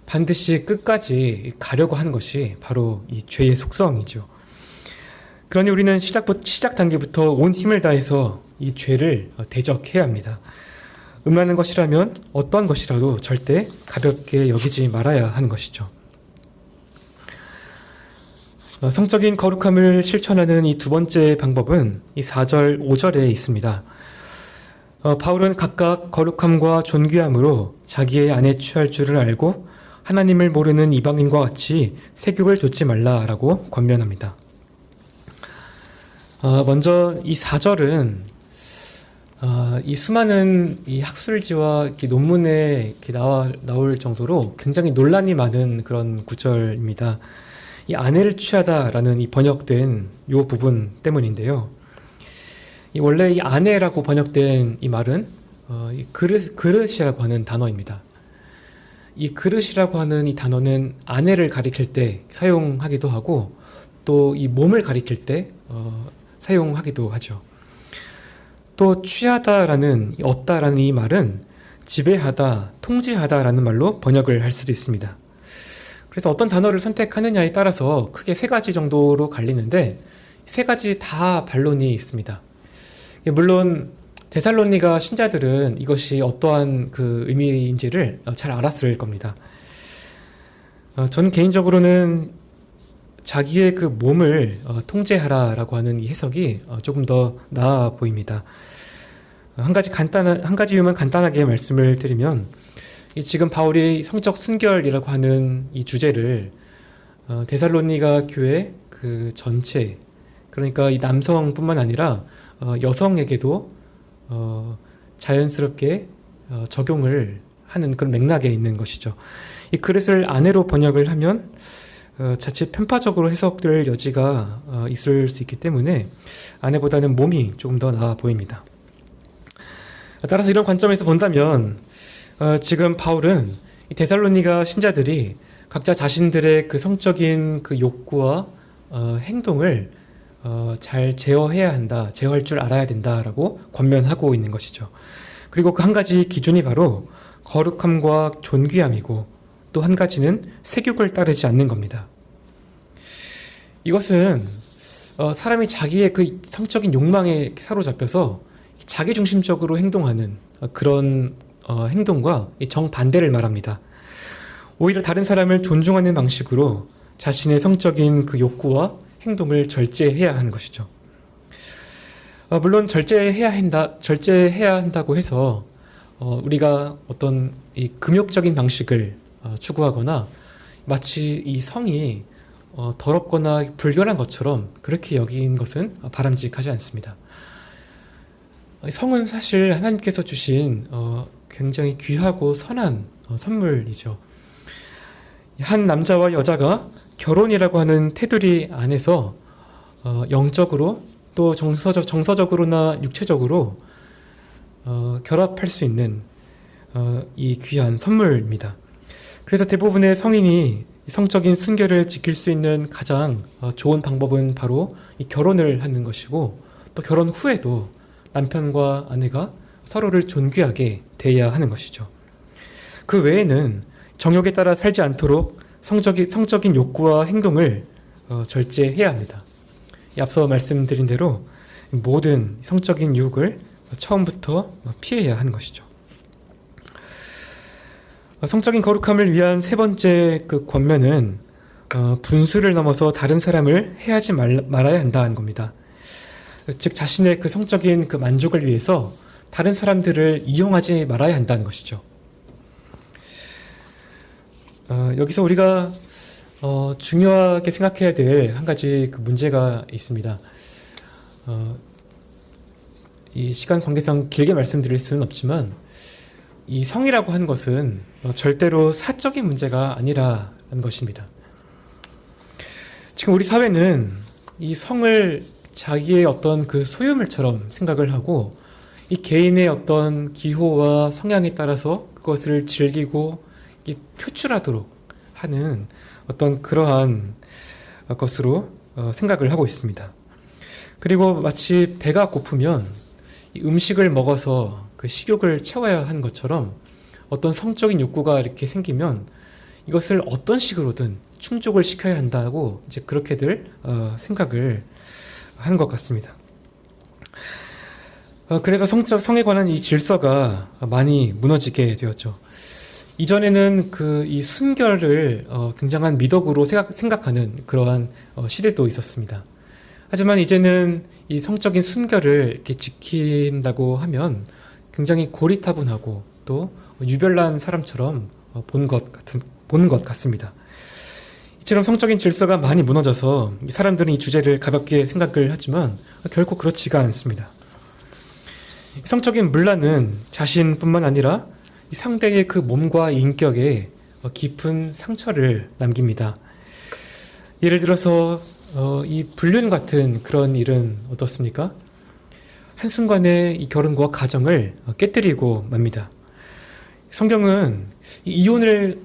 반드시 끝까지 가려고 하는 것이 바로 이 죄의 속성이죠. 그러니 우리는 시작 단계부터 온 힘을 다해서 이 죄를 대적해야 합니다. 음란한 것이라면 어떤 것이라도 절대 가볍게 여기지 말아야 하는 것이죠. 성적인 거룩함을 실천하는 이 두 번째 방법은 이 4절, 5절에 있습니다. 바울은 각각 거룩함과 존귀함으로 자기의 안에 취할 줄을 알고 하나님을 모르는 이방인과 같이 세욕을 좇지 말라라고 권면합니다. 먼저 이 4절은 이 수많은 이 학술지와 이렇게 논문에 이렇게 나올 정도로 굉장히 논란이 많은 그런 구절입니다. 이 아내를 취하다라는 이 번역된 이 부분 때문인데요. 원래 이 아내라고 번역된 이 말은 이 그릇이라고 하는 단어입니다. 이 그릇이라고 하는 이 단어는 아내를 가리킬 때 사용하기도 하고 또 이 몸을 가리킬 때 사용하기도 하죠. 또 취하다라는 얻다라는 이 말은 지배하다, 통제하다라는 말로 번역을 할 수도 있습니다. 그래서 어떤 단어를 선택하느냐에 따라서 크게 세 가지 정도로 갈리는데 세 가지 다 반론이 있습니다. 물론 데살로니가 신자들은 이것이 어떠한 그 의미인지를 잘 알았을 겁니다. 저는 개인적으로는 자기의 그 몸을 통제하라라고 하는 이 해석이 조금 더 나아 보입니다. 한 가지 이유만 간단하게 말씀을 드리면 지금 바울이 성적 순결이라고 하는 이 주제를 데살로니가 교회 그 전체, 그러니까 이 남성뿐만 아니라 여성에게도 자연스럽게 적용을 하는 그런 맥락에 있는 것이죠. 이 그릇을 아내로 번역을 하면 자칫 편파적으로 해석될 여지가 있을 수 있기 때문에 아내보다는 몸이 조금 더 나아 보입니다. 따라서 이런 관점에서 본다면 지금 바울은 이 데살로니가 신자들이 각자 자신들의 그 성적인 그 욕구와 행동을 잘 제어해야 한다, 제어할 줄 알아야 된다라고 권면하고 있는 것이죠. 그리고 그 한 가지 기준이 바로 거룩함과 존귀함이고 또 한 가지는 세욕을 따르지 않는 겁니다. 이것은 사람이 자기의 그 성적인 욕망에 사로잡혀서 자기중심적으로 행동하는 그런 행동과 정반대를 말합니다. 오히려 다른 사람을 존중하는 방식으로 자신의 성적인 그 욕구와 행동을 절제해야 하는 것이죠. 물론 절제해야 한다고 해서 우리가 어떤 이 금욕적인 방식을 추구하거나 마치 이 성이 더럽거나 불결한 것처럼 그렇게 여긴 것은 바람직하지 않습니다. 성은 사실 하나님께서 주신 굉장히 귀하고 선한 선물이죠. 한 남자와 여자가 결혼이라고 하는 테두리 안에서 영적으로 또 정서적으로나 육체적으로 결합할 수 있는 이 귀한 선물입니다. 그래서 대부분의 성인이 성적인 순결을 지킬 수 있는 가장 좋은 방법은 바로 이 결혼을 하는 것이고, 또 결혼 후에도 남편과 아내가 서로를 존귀하게 대해야 하는 것이죠. 그 외에는 정욕에 따라 살지 않도록 성적인 욕구와 행동을 절제해야 합니다. 앞서 말씀드린 대로 모든 성적인 유혹을 처음부터 피해야 하는 것이죠. 성적인 거룩함을 위한 세 번째 그 권면은 분수를 넘어서 다른 사람을 해하지 말아야 한다는 겁니다. 즉 자신의 그 성적인 그 만족을 위해서 다른 사람들을 이용하지 말아야 한다는 것이죠. 여기서 우리가 중요하게 생각해야 될 한 가지 그 문제가 있습니다. 이 시간 관계상 길게 말씀드릴 수는 없지만, 이 성이라고 하는 것은 절대로 사적인 문제가 아니라는 것입니다. 지금 우리 사회는 이 성을 자기의 어떤 그 소유물처럼 생각을 하고, 이 개인의 어떤 기호와 성향에 따라서 그것을 즐기고 표출하도록 하는 어떤 그러한 것으로 생각을 하고 있습니다. 그리고 마치 배가 고프면 이 음식을 먹어서 그 식욕을 채워야 하는 것처럼, 어떤 성적인 욕구가 이렇게 생기면 이것을 어떤 식으로든 충족을 시켜야 한다고 이제 그렇게들 생각을 하는 것 같습니다. 그래서 성에 관한 이 질서가 많이 무너지게 되었죠. 이전에는 이 순결을 굉장한 미덕으로 생각하는 그러한 시대도 있었습니다. 하지만 이제는 이 성적인 순결을 이렇게 지킨다고 하면 굉장히 고리타분하고 또 유별난 사람처럼 본 것 같습니다. 이처럼 성적인 질서가 많이 무너져서 사람들은 이 주제를 가볍게 생각을 하지만 결코 그렇지가 않습니다. 성적인 문란은 자신뿐만 아니라 상대의 그 몸과 인격에 깊은 상처를 남깁니다. 예를 들어서 이 불륜 같은 그런 일은 어떻습니까? 한순간에 이 결혼과 가정을 깨뜨리고 맙니다. 성경은 이혼을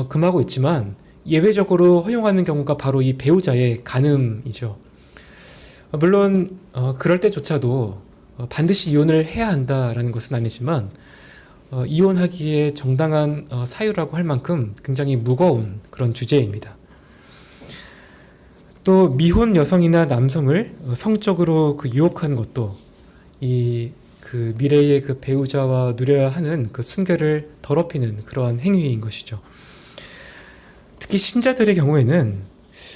금하고 있지만 예외적으로 허용하는 경우가 바로 이 배우자의 간음이죠. 물론 그럴 때조차도 반드시 이혼을 해야 한다라는 것은 아니지만, 이혼하기에 정당한 사유라고 할 만큼 굉장히 무거운 그런 주제입니다. 또 미혼 여성이나 남성을 성적으로 유혹하는 것도 이 미래의 배우자와 누려야 하는 순결을 더럽히는 그러한 행위인 것이죠. 특히 신자들의 경우에는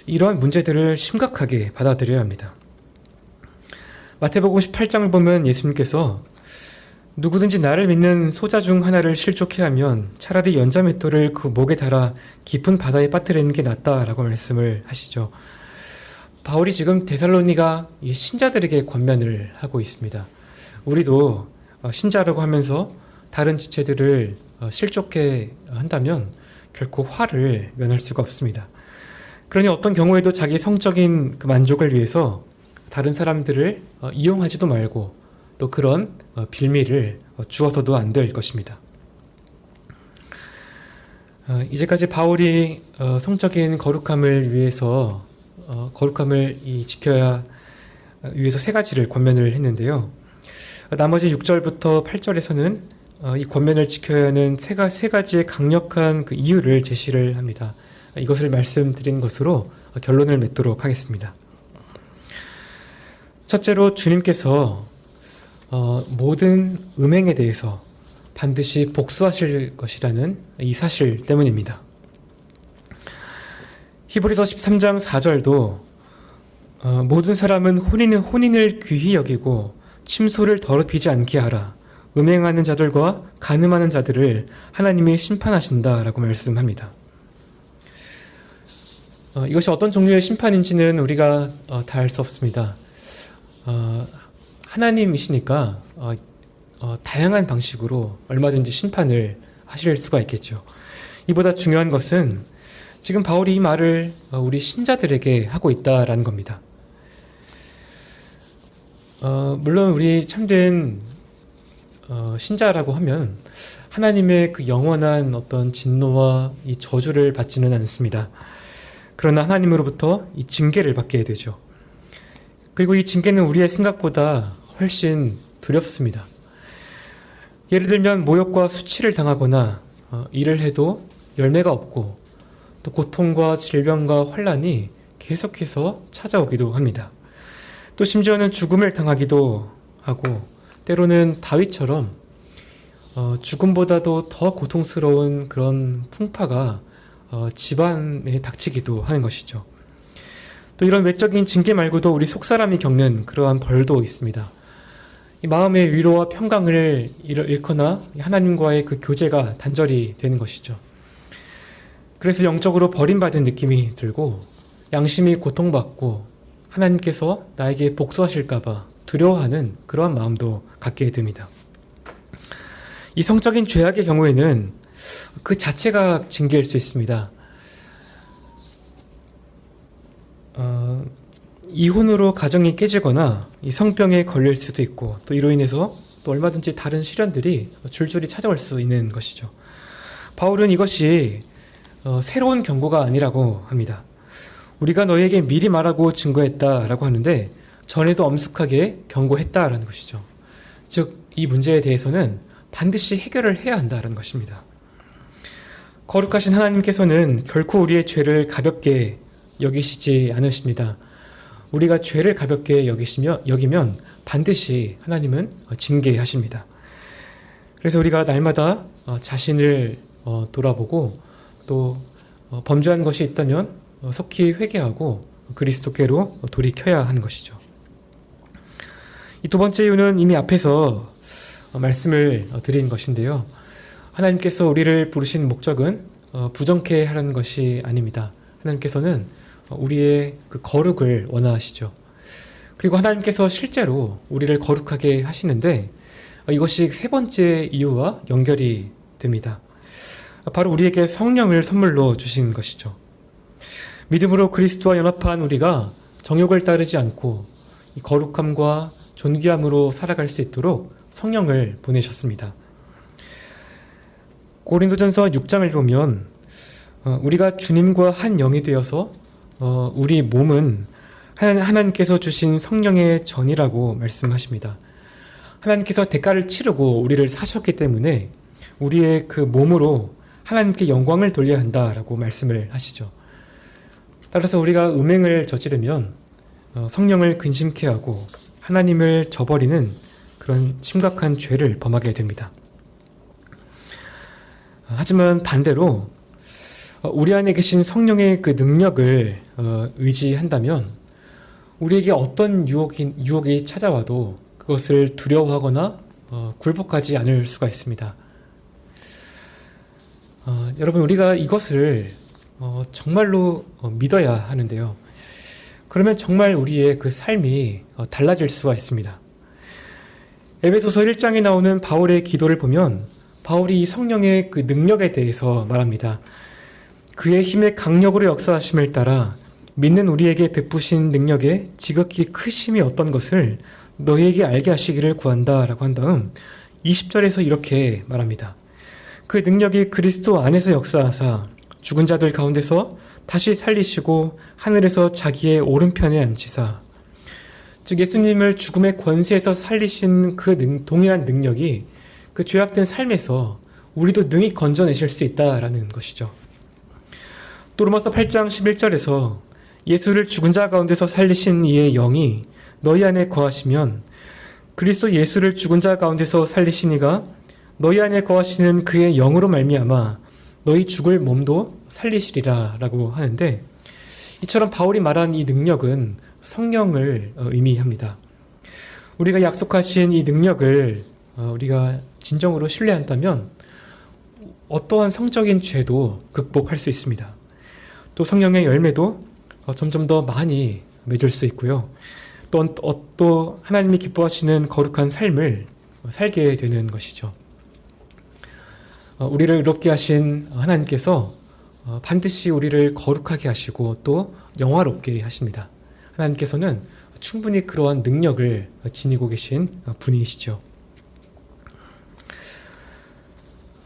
이러한 문제들을 심각하게 받아들여야 합니다. 마태복음 18장을 보면 예수님께서 누구든지 나를 믿는 소자 중 하나를 실족해 하면 차라리 연자맷돌을 그 목에 달아 깊은 바다에 빠뜨리는 게 낫다라고 말씀을 하시죠. 바울이 지금 데살로니가 신자들에게 권면을 하고 있습니다. 우리도 신자라고 하면서 다른 지체들을 실족해 한다면 결코 화를 면할 수가 없습니다. 그러니 어떤 경우에도 자기 성적인 만족을 위해서 다른 사람들을 이용하지도 말고, 또 그런 빌미를 주어서도 안 될 것입니다. 이제까지 바울이 성적인 거룩함을 위해서 거룩함을 지켜야 위해서 세 가지를 권면을 했는데요. 나머지 6절부터 8절에서는 이 권면을 지켜야 하는 세 가지의 강력한 이유를 제시를 합니다. 이것을 말씀드린 것으로 결론을 맺도록 하겠습니다. 첫째로, 주님께서 모든 음행에 대해서 반드시 복수하실 것이라는 이 사실 때문입니다. 히브리서 13장 4절도 모든 사람은 혼인을 귀히 여기고 침소를 더럽히지 않게 하라. 음행하는 자들과 간음하는 자들을 하나님이 심판하신다라고 말씀합니다. 이것이 어떤 종류의 심판인지는 우리가 다 알 수 없습니다. 하나님이시니까 다양한 방식으로 얼마든지 심판을 하실 수가 있겠죠. 이보다 중요한 것은 지금 바울이 이 말을 우리 신자들에게 하고 있다라는 겁니다. 물론 우리 참된 신자라고 하면 하나님의 그 영원한 어떤 진노와 이 저주를 받지는 않습니다. 그러나 하나님으로부터 이 징계를 받게 되죠. 그리고 이 징계는 우리의 생각보다 훨씬 두렵습니다. 예를 들면 모욕과 수치를 당하거나 일을 해도 열매가 없고 또 고통과 질병과 환난이 계속해서 찾아오기도 합니다. 또 심지어는 죽음을 당하기도 하고 때로는 다윗처럼 죽음보다도 더 고통스러운 그런 풍파가 집안에 닥치기도 하는 것이죠. 또 이런 외적인 징계 말고도 우리 속사람이 겪는 그러한 벌도 있습니다. 이 마음의 위로와 평강을 잃거나 하나님과의 그 교제가 단절이 되는 것이죠. 그래서 영적으로 버림받은 느낌이 들고 양심이 고통받고 하나님께서 나에게 복수하실까봐 두려워하는 그러한 마음도 갖게 됩니다. 이 성적인 죄악의 경우에는 그 자체가 징계일 수 있습니다. 이혼으로 가정이 깨지거나 이 성병에 걸릴 수도 있고 또 이로 인해서 또 얼마든지 다른 시련들이 줄줄이 찾아올 수 있는 것이죠. 바울은 이것이 새로운 경고가 아니라고 합니다. 우리가 너희에게 미리 말하고 증거했다라고 하는데 전에도 엄숙하게 경고했다라는 것이죠. 즉 이 문제에 대해서는 반드시 해결을 해야 한다는 것입니다. 거룩하신 하나님께서는 결코 우리의 죄를 가볍게 여기시지 않으십니다. 우리가 죄를 가볍게 여기면 반드시 하나님은 징계하십니다. 그래서 우리가 날마다 자신을 돌아보고 또 범죄한 것이 있다면 속히 회개하고 그리스도께로 돌이켜야 하는 것이죠. 이 두 번째 이유는 이미 앞에서 말씀을 드린 것인데요. 하나님께서 우리를 부르신 목적은 부정케 하라는 것이 아닙니다. 하나님께서는 우리의 그 거룩을 원하시죠. 그리고 하나님께서 실제로 우리를 거룩하게 하시는데 이것이 세 번째 이유와 연결이 됩니다. 바로 우리에게 성령을 선물로 주신 것이죠. 믿음으로 그리스도와 연합한 우리가 정욕을 따르지 않고 이 거룩함과 존귀함으로 살아갈 수 있도록 성령을 보내셨습니다. 고린도전서 6장을 보면 우리가 주님과 한 영이 되어서 우리 몸은 하나님께서 주신 성령의 전이라고 말씀하십니다. 하나님께서 대가를 치르고 우리를 사셨기 때문에 우리의 그 몸으로 하나님께 영광을 돌려야 한다라고 말씀을 하시죠. 따라서 우리가 음행을 저지르면 성령을 근심케 하고 하나님을 저버리는 그런 심각한 죄를 범하게 됩니다. 하지만 반대로 우리 안에 계신 성령의 그 능력을 의지한다면 우리에게 어떤 유혹이 찾아와도 그것을 두려워하거나 굴복하지 않을 수가 있습니다. 여러분, 우리가 이것을 정말로 믿어야 하는데요. 그러면 정말 우리의 그 삶이 달라질 수가 있습니다. 에베소서 1장에 나오는 바울의 기도를 보면 바울이 이 성령의 그 능력에 대해서 말합니다. 그의 힘의 강력으로 역사하심을 따라 믿는 우리에게 베푸신 능력의 지극히 크심이 어떤 것을 너희에게 알게 하시기를 구한다 라고 한 다음 20절에서 이렇게 말합니다. 그 능력이 그리스도 안에서 역사하사 죽은 자들 가운데서 다시 살리시고 하늘에서 자기의 오른편에 앉히사, 즉 예수님을 죽음의 권세에서 살리신 그 동일한 능력이 그 죄악된 삶에서 우리도 능히 건져내실 수 있다라는 것이죠. 또 로마서 8장 11절에서 예수를 죽은 자 가운데서 살리신 이의 영이 너희 안에 거하시면 그리스도 예수를 죽은 자 가운데서 살리신 이가 너희 안에 거하시는 그의 영으로 말미암아 너희 죽을 몸도 살리시리라 라고 하는데, 이처럼 바울이 말한 이 능력은 성령을 의미합니다. 우리가 약속하신 이 능력을 우리가 진정으로 신뢰한다면 어떠한 성적인 죄도 극복할 수 있습니다. 또 성령의 열매도 점점 더 많이 맺을 수 있고요. 또 하나님이 기뻐하시는 거룩한 삶을 살게 되는 것이죠. 우리를 의롭게 하신 하나님께서 반드시 우리를 거룩하게 하시고 또 영화롭게 하십니다. 하나님께서는 충분히 그러한 능력을 지니고 계신 분이시죠.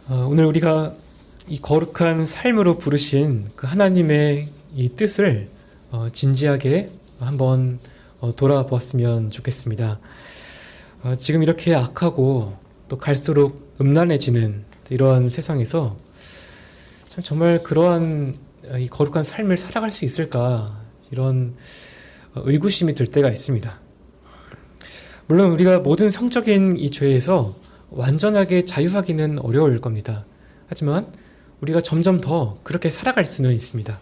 오늘 우리가 이 거룩한 삶으로 부르신 그 하나님의 이 뜻을 진지하게 한번 돌아보았으면 좋겠습니다. 지금 이렇게 악하고 또 갈수록 음란해지는 이러한 세상에서 참 정말 그러한 이 거룩한 삶을 살아갈 수 있을까, 이런 의구심이 들 때가 있습니다. 물론 우리가 모든 성적인 이 죄에서 완전하게 자유하기는 어려울 겁니다. 하지만 우리가 점점 더 그렇게 살아갈 수는 있습니다.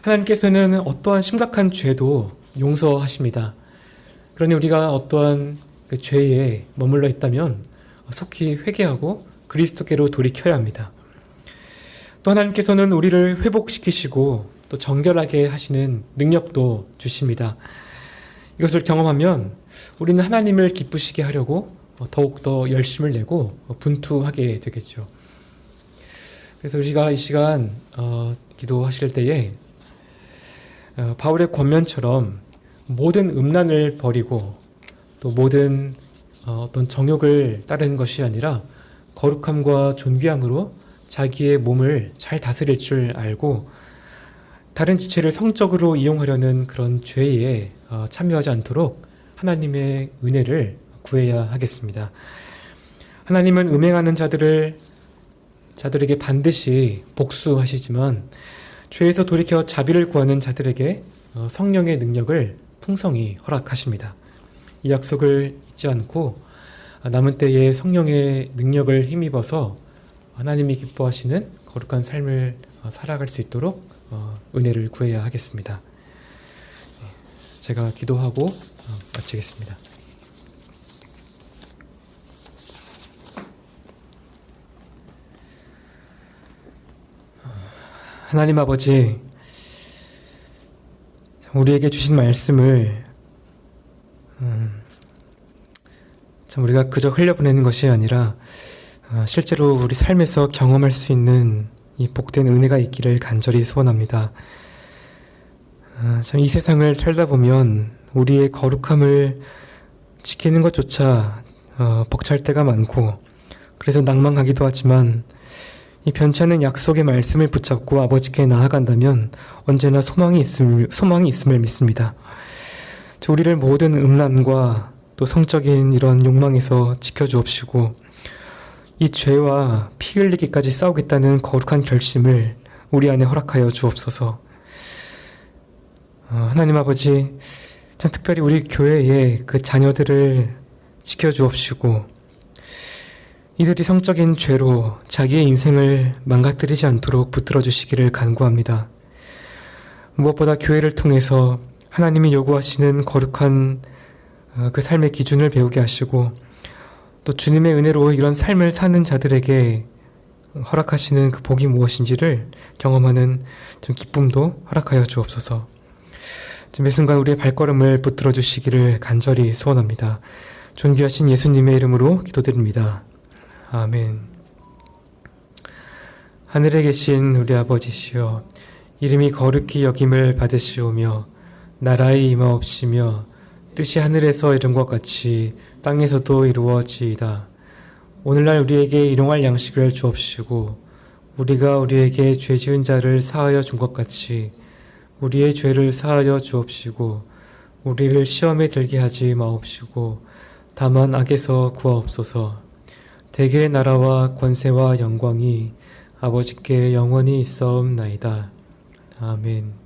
하나님께서는 어떠한 심각한 죄도 용서하십니다. 그러니 우리가 어떠한 그 죄에 머물러 있다면 속히 회개하고 그리스도께로 돌이켜야 합니다. 또 하나님께서는 우리를 회복시키시고 또 정결하게 하시는 능력도 주십니다. 이것을 경험하면 우리는 하나님을 기쁘시게 하려고 더욱더 열심을 내고 분투하게 되겠죠. 그래서 우리가 이 시간 기도하실 때에 바울의 권면처럼 모든 음란을 버리고 또 모든 어떤 정욕을 따르는 것이 아니라 거룩함과 존귀함으로 자기의 몸을 잘 다스릴 줄 알고 다른 지체를 성적으로 이용하려는 그런 죄에 참여하지 않도록 하나님의 은혜를 구해야 하겠습니다. 하나님은 음행하는 자들에게 반드시 복수하시지만 죄에서 돌이켜 자비를 구하는 자들에게 성령의 능력을 풍성히 허락하십니다. 이 약속을 잊지 않고 남은 때에 성령의 능력을 힘입어서 하나님이 기뻐하시는 거룩한 삶을 살아갈 수 있도록 은혜를 구해야 하겠습니다. 제가 기도하고 마치겠습니다. 하나님 아버지, 우리에게 주신 말씀을 참 우리가 그저 흘려보내는 것이 아니라 실제로 우리 삶에서 경험할 수 있는 이 복된 은혜가 있기를 간절히 소원합니다. 참 이 세상을 살다 보면 우리의 거룩함을 지키는 것조차 벅찰 때가 많고 그래서 낭망하기도 하지만 이 변치 않는 약속의 말씀을 붙잡고 아버지께 나아간다면 언제나 소망이 있음을 믿습니다. 우리를 모든 음란과 또 성적인 이런 욕망에서 지켜주옵시고 이 죄와 피 흘리기까지 싸우겠다는 거룩한 결심을 우리 안에 허락하여 주옵소서. 하나님 아버지, 참 특별히 우리 교회의 그 자녀들을 지켜주옵시고 이들이 성적인 죄로 자기의 인생을 망가뜨리지 않도록 붙들어 주시기를 간구합니다. 무엇보다 교회를 통해서 하나님이 요구하시는 거룩한 그 삶의 기준을 배우게 하시고 또 주님의 은혜로 이런 삶을 사는 자들에게 허락하시는 그 복이 무엇인지를 경험하는 좀 기쁨도 허락하여 주옵소서. 매 순간 우리의 발걸음을 붙들어 주시기를 간절히 소원합니다. 존귀하신 예수님의 이름으로 기도드립니다. 아멘. 하늘에 계신 우리 아버지시여, 이름이 거룩히 여김을 받으시오며 나라의 임하옵시며 뜻이 하늘에서 이룬 것 같이 땅에서도 이루어지이다. 오늘날 우리에게 일용할 양식을 주옵시고 우리가 우리에게 죄 지은 자를 사하여 준 것 같이 우리의 죄를 사하여 주옵시고 우리를 시험에 들게 하지 마옵시고 다만 악에서 구하옵소서. 대개의 나라와 권세와 영광이 아버지께 영원히 있사옵나이다. 아멘.